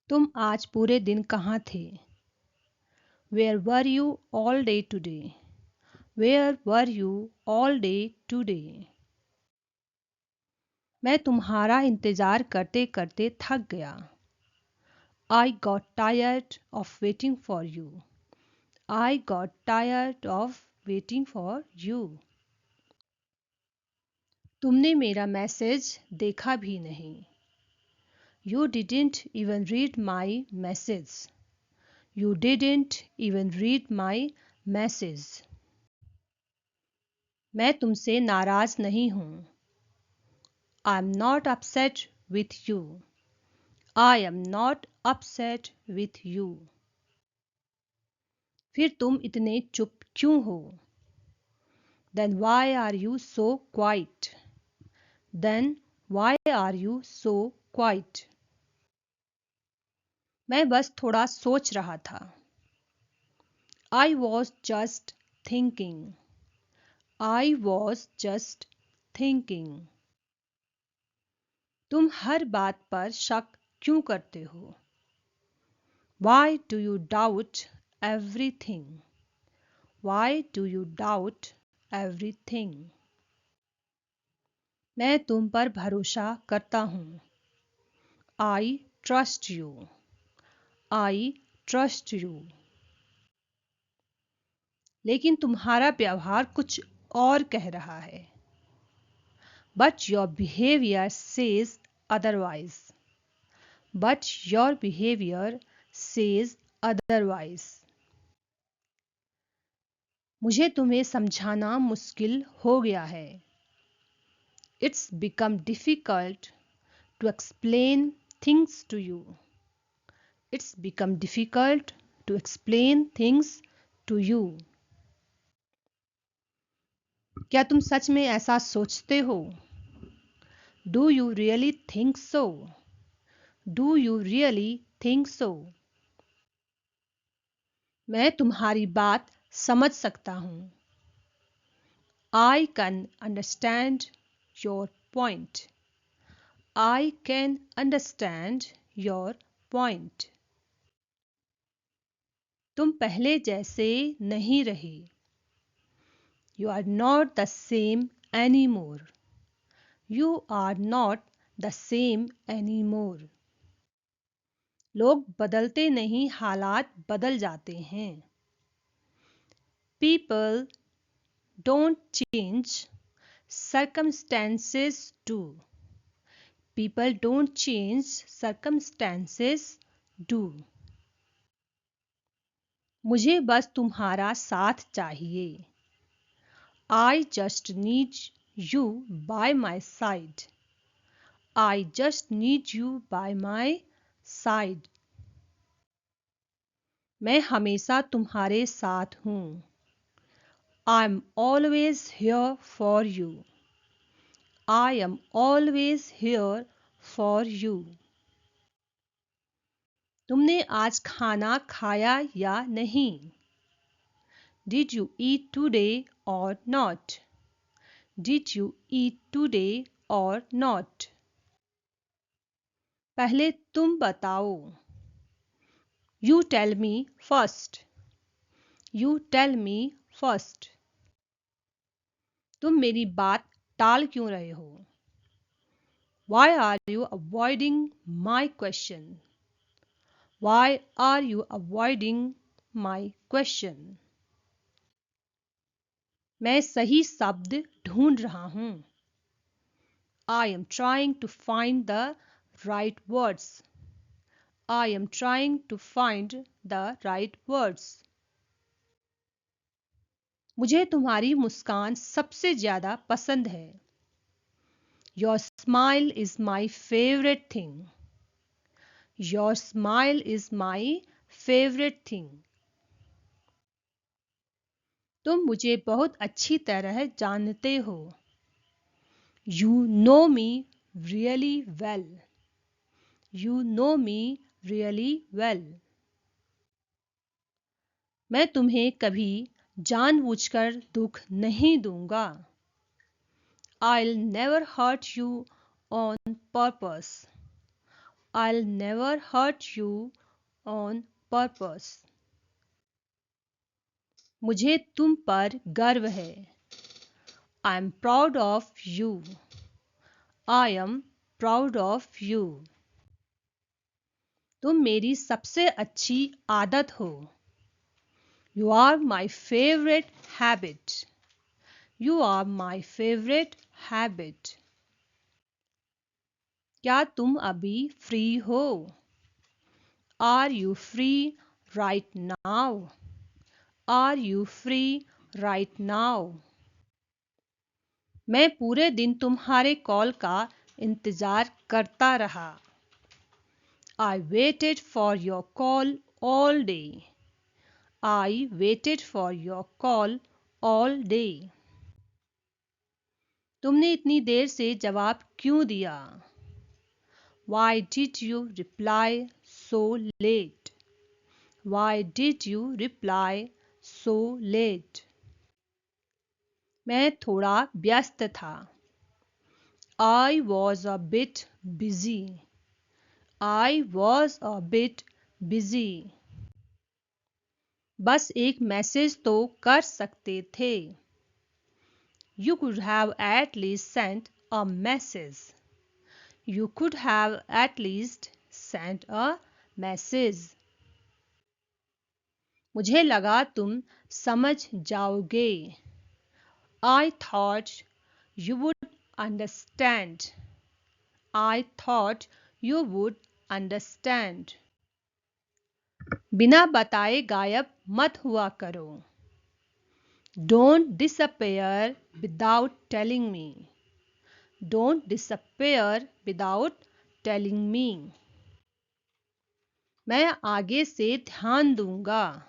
तुम आज पूरे दिन कहाँ थे? Where were you all day today? Where were you all day today? मैं तुम्हारा इंतजार करते करते थक गया। I got tired of waiting for you. I got tired of waiting for you. तुमने मेरा मैसेज देखा भी नहीं। You didn't even read my message. You didn't even read my message. मैं तुमसे नाराज नहीं हूँ। I'm not upset with you. I am not upset with you. फिर तुम इतने चुप क्यों हो? Then why are you so quiet? Then why are you so quiet? मैं बस थोड़ा सोच रहा था। I was just thinking. I was just thinking. तुम हर बात पर शक क्यों करते हो? Why do you doubt everything? Why do you doubt everything? मैं तुम पर भरोसा करता हूँ। I trust you. I trust you. लेकिन तुम्हारा व्यवहार कुछ और कह रहा है। But your behavior says otherwise. But your behavior says otherwise. मुझे तुम्हें समझाना मुश्किल हो गया है। It's become difficult to explain things to you. It's become difficult to explain things to you. क्या तुम सच में ऐसा सोचते हो? Do you really think so? Do you really think so? मैं तुम्हारी बात समझ सकता हूँ। I can understand your point. I can understand your point. तुम पहले जैसे नहीं रहे। You are not the same anymore. You are not the same anymore. लोग बदलते नहीं, हालात बदल जाते हैं। People don't change, circumstances do. People don't change, circumstances do. मुझे बस तुम्हारा साथ चाहिए। I just need you by my side. I just need you by my side. मैं हमेशा तुम्हारे साथ हूँ। I'm always here for you. I am always here for you. तुमने आज खाना खाया या नहीं? Did you eat today or not? Did you eat today or not? पहले तुम बताओ। You tell me first. You tell me first. तुम मेरी बात टाल क्यों रहे हो? Why are you avoiding my question? Why are you avoiding my question? मैं सही शब्द ढूंढ रहा हूँ। I am trying to find the right words. I am trying to find the right words. मुझे तुम्हारी मुस्कान सबसे ज्यादा पसंद है। Your smile is my favorite thing. Your smile is my favorite thing. तुम मुझे बहुत अच्छी तरह जानते हो। You know me really well. You know me really well. मैं तुम्हें कभी जानबूझकर दुख नहीं दूंगा। I'll never hurt you on purpose. I'll never hurt you on purpose. मुझे तुम पर गर्व है. I'm proud of you. I am proud of you. तुम मेरी सबसे अच्छी आदत हो. You are my favorite habit. You are my favorite habit. क्या तुम अभी फ्री हो? Are you free right now? Are you free right now? मैं पूरे दिन तुम्हारे कॉल का इंतजार करता रहा. I waited for your call all day. I waited for your call all day. तुमने इतनी देर से जवाब क्यों दिया? Why did you reply so late? Why did you reply so late? मैं थोड़ा व्यस्त था. I was a bit busy. I was a bit busy. बस एक मैसेज तो कर सकते थे. You could have at least sent a message. You could have at least sent a message. मुझे लगा तुम समझ जाओगे. I thought you would understand. I thought you would understand. बिना बताए गायब मत हुआ करो. Don't disappear without telling me. Don't disappear without telling me. मैं आगे से ध्यान दूंगा.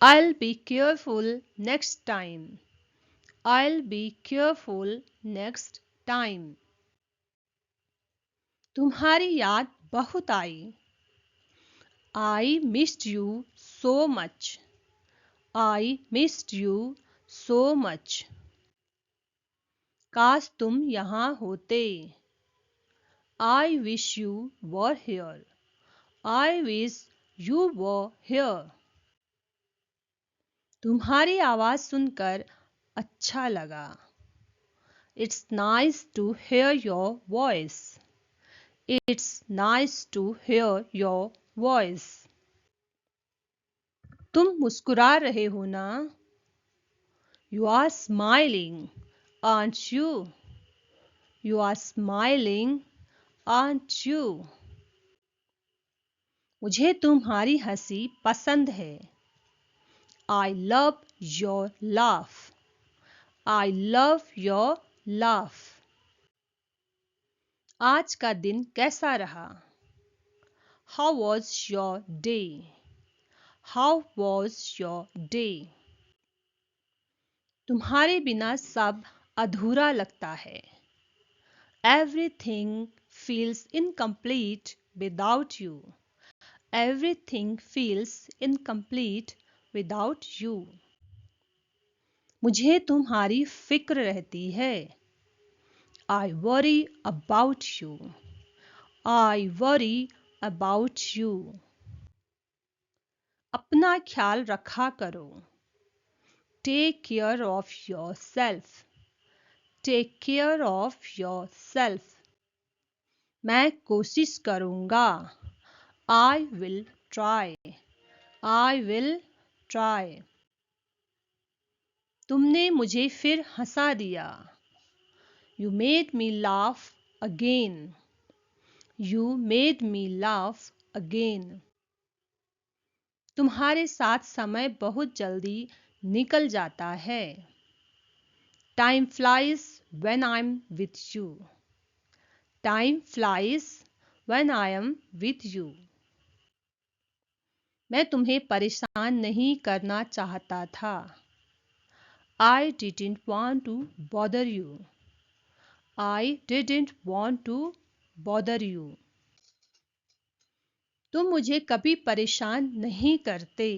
I'll be careful next time. I'll be careful next time. तुम्हारी याद बहुत आई. I missed you so much. I missed you so much. काश तुम यहाँ होते. I wish you were here. I wish you were here. तुम्हारी आवाज सुनकर अच्छा लगा. It's nice to hear your voice. It's nice to hear your voice. तुम मुस्कुरा रहे हो ना? You are smiling, aren't you? You are smiling, aren't you? मुझे तुम्हारी हंसी पसंद है. I love your laugh. I love your laugh. आज का दिन कैसा रहा? How was your day? How was your day? तुम्हारे बिना सब अधूरा लगता है. Everything feels incomplete without you. Everything feels incomplete without you. मुझे तुम्हारी फिक्र रहती है. I worry about you. I worry about you. अपना ख्याल रखा करो. Take care of yourself. Take care of yourself. मैं कोशिश करूँगा. I will try. I will try. तुमने मुझे फिर हंसा दिया. You made me laugh again. You made me laugh again. तुम्हारे साथ समय बहुत जल्दी निकल जाता है. Time flies when I'm with you. Time flies when I am with you. मैं तुम्हें परेशान नहीं करना चाहता था. I didn't want to bother you. I didn't want to bother you. तुम मुझे कभी परेशान नहीं करते.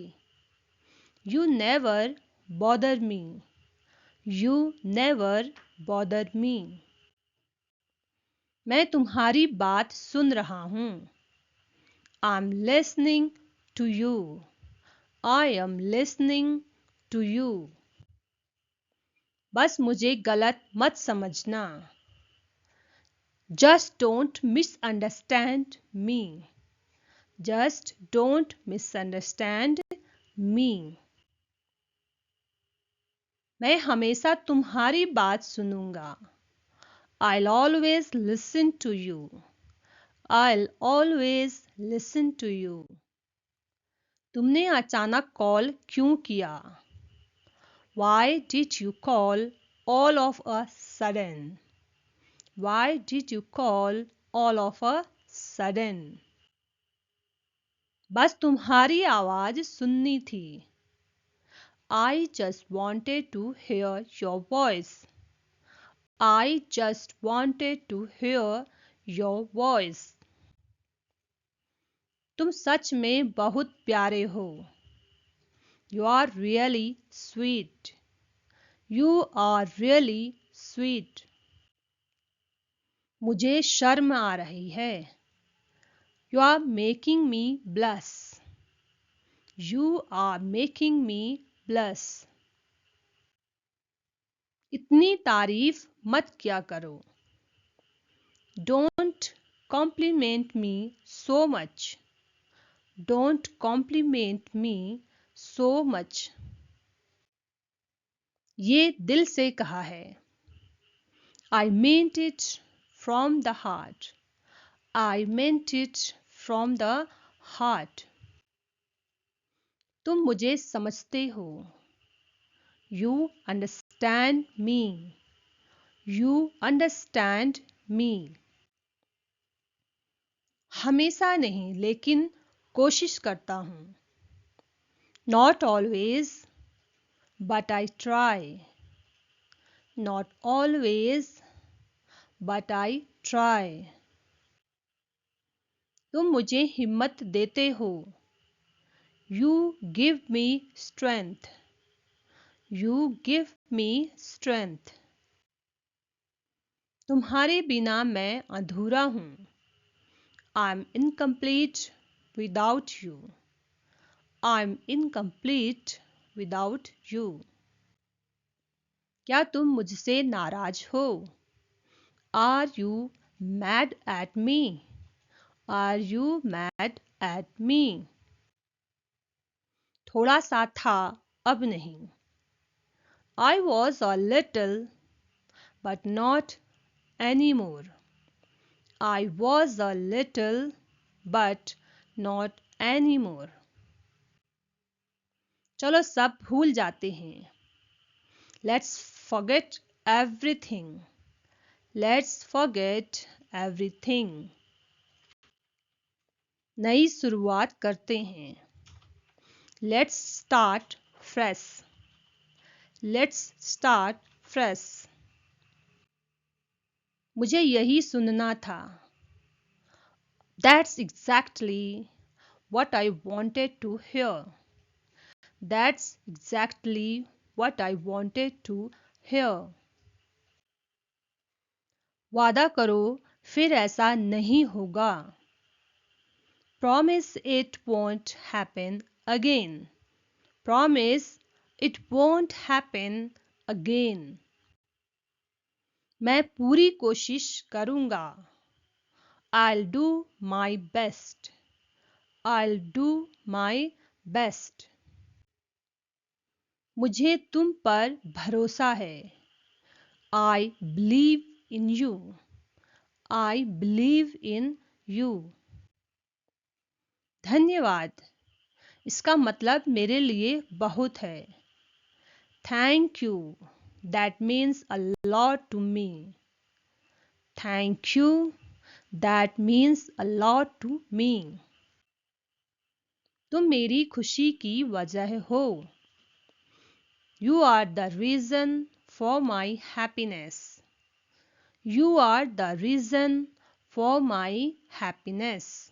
You never bother me. You never bother me. मैं तुम्हारी बात सुन रहा हूँ। I'm listening to you. I am listening to you. बस मुझे गलत मत समझना। Just don't misunderstand me. Just don't misunderstand me. मैं हमेशा तुम्हारी बात सुनूंगा। I'll always listen to you. I'll always listen to you. तुमने अचानक कॉल क्यों किया? Why did you call all of a sudden? Why did you call all of a sudden? बस तुम्हारी आवाज सुननी थी। I just wanted to hear your voice. I just wanted to hear your voice. तुम सच में बहुत प्यारे हो। You are really sweet. You are really sweet. मुझे शर्म आ रही है। You are making me blush. You are making me blush. इतनी तारीफ मत किया करो। Don't compliment me so much. Don't compliment me so much. ये दिल से कहा है। I meant it from the heart. I meant it from the heart. तुम मुझे समझते हो। You understand me. You understand me. हमेशा नहीं, लेकिन कोशिश करता हूँ। Not always, but I try. Not always, but I try. तुम मुझे हिम्मत देते हो। You give me strength. You give me strength. तुम्हारे बिना मैं अधूरा हूँ। I'm incomplete without you. I'm incomplete without you. क्या तुम मुझसे नाराज हो? Are you mad at me? Are you mad at me? थोड़ा सा था, अब नहीं। I was a little, but not anymore. I was a little, but not anymore. चलो सब भूल जाते हैं। Let's forget everything. Let's forget everything. नई शुरुआत करते हैं। Let's start fresh. Let's start fresh. मुझे यही सुनना था। That's exactly what I wanted to hear. That's exactly what I wanted to hear. वादा करो फिर ऐसा नहीं होगा। Promise it won't happen again. Promise it won't happen again. मैं पूरी कोशिश करूंगा। I'll do my best. I'll do my best. मुझे तुम पर भरोसा है। I believe in you. I believe in you. धन्यवाद। इसका मतलब मेरे लिए बहुत है। Thank you. That means a lot to me. Thank you. That means a lot to me. तुम मेरी खुशी की वजह हो। You are the reason for my happiness. You are the reason for my happiness.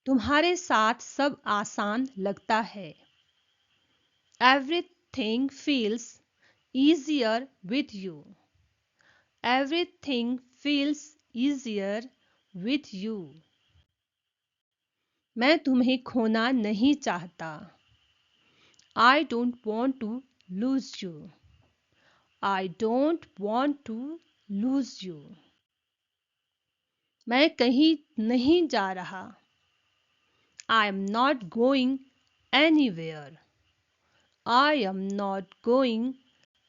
तुम्हारे साथ सब आसान लगता है। Everything feels easier with you. Everything feels easier with you. मैं तुम्हें खोना नहीं चाहता. I don't want to lose you. I don't want to lose you. मैं कहीं नहीं जा रहा. I am not going anywhere. I am not going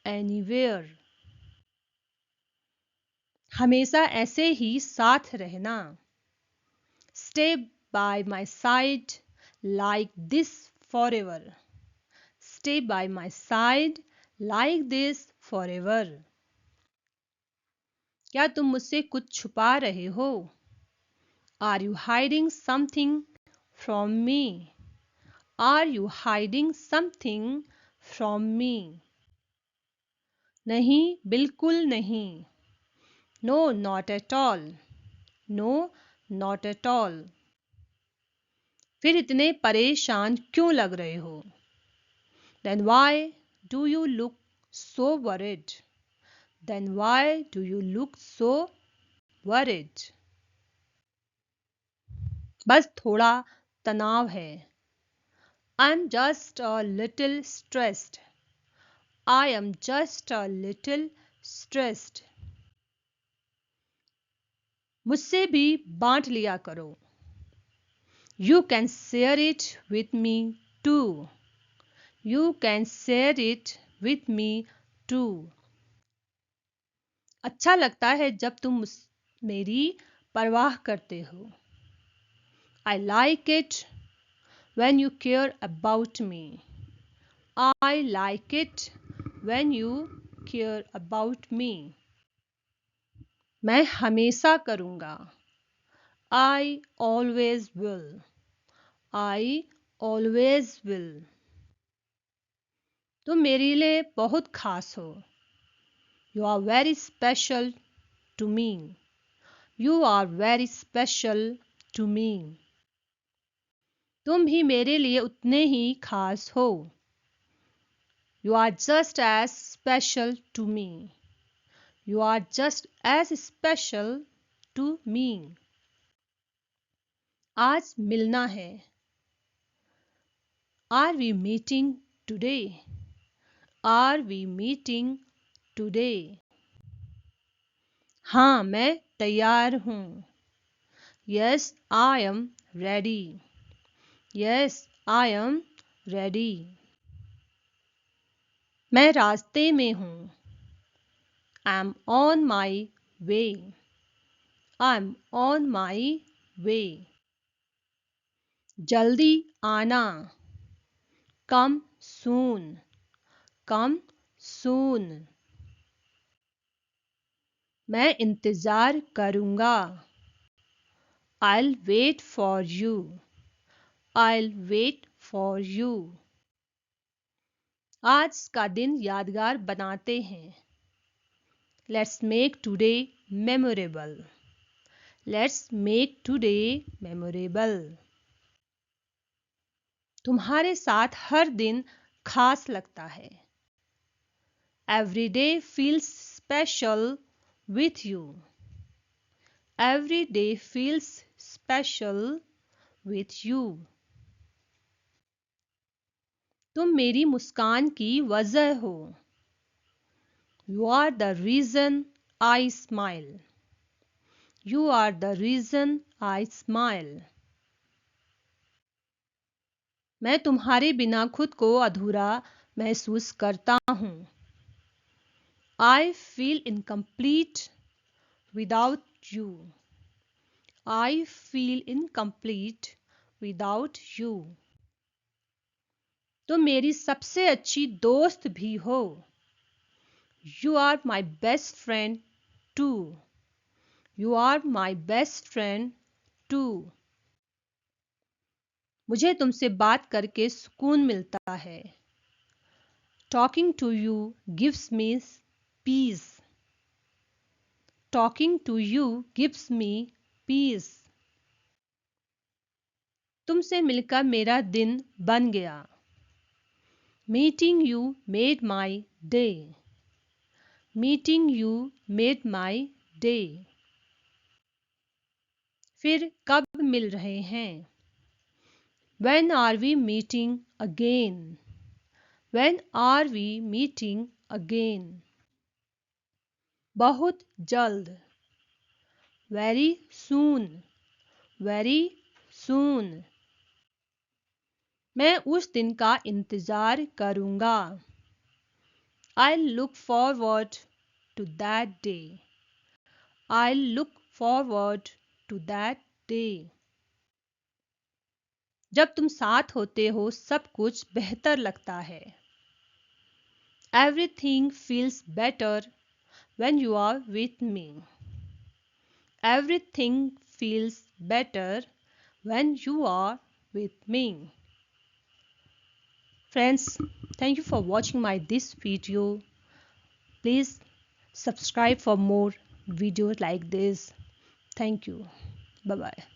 anywhere. हमेशा ऐसे ही साथ रहना. Stay by my side like this forever. Stay by my side like this forever. क्या तुम मुझसे कुछ छुपा रहे हो? Are you hiding something from me? Are you hiding something from me? नहीं, बिल्कुल नहीं. No, not at all. No, not at all. फिर इतने परेशान क्यों लग रहे हो? Then why do you look so worried? Then why do you look so worried? बस थोड़ा तनाव है. I'm just a little stressed. I am just a little stressed. मुझसे भी बांट लिया करो. You can share it with me too. You can share it with me too. अच्छा लगता है जब तुम मेरी परवाह करते हो. I like it when you care about me. I like it when you care about me. मैं हमेशा करूँगा. I always will. I always will. तुम मेरे लिए बहुत खास हो. You are very special to me. You are very special to me. तुम भी मेरे लिए उतने ही खास हो. You are just as special to me. You are just as special to me. आज मिलना है. Are we meeting today? Are we meeting today? हाँ, मैं तैयार हूँ. Yes, I am ready. Yes, I am ready. मैं रास्ते में हूँ. I'm on my way. I'm on my way. जल्दी आना. Come soon. Come soon. मैं इंतज़ार करूँगा. I'll wait for you. I'll wait for you. आज का दिन यादगार बनाते हैं. Let's make today memorable. Let's make today memorable. तुम्हारे साथ हर दिन खास लगता है. Every day feels special with you. Every day feels special with you. तुम मेरी मुस्कान की वजह हो. You are the reason I smile. You are the reason I smile. मैं तुम्हारे बिना खुद को अधूरा महसूस करता हूँ. I feel incomplete without you. I feel incomplete without you. तुम मेरी सबसे अच्छी दोस्त भी हो. You are my best friend too. You are my best friend too. मुझे तुमसे बात करके सुकून मिलता है. Talking to you gives me peace. Talking to you gives me peace. तुमसे मिलकर मेरा दिन बन गया. Meeting you made my day. Meeting you made my day. फिर कब मिल रहे हैं? When are we meeting again? When are we meeting again? बहुत जल्द. Very soon. Very soon. मैं उस दिन का इंतज़ार करूँगा. I'll look forward to that day. I'll look forward to that day. जब तुम साथ होते हो सब कुछ बेहतर लगता है. Everything feels better when you are with me. Everything feels better when you are with me. Friends, thank you for watching my this video. Please subscribe for more videos like this. Thank you. Bye bye.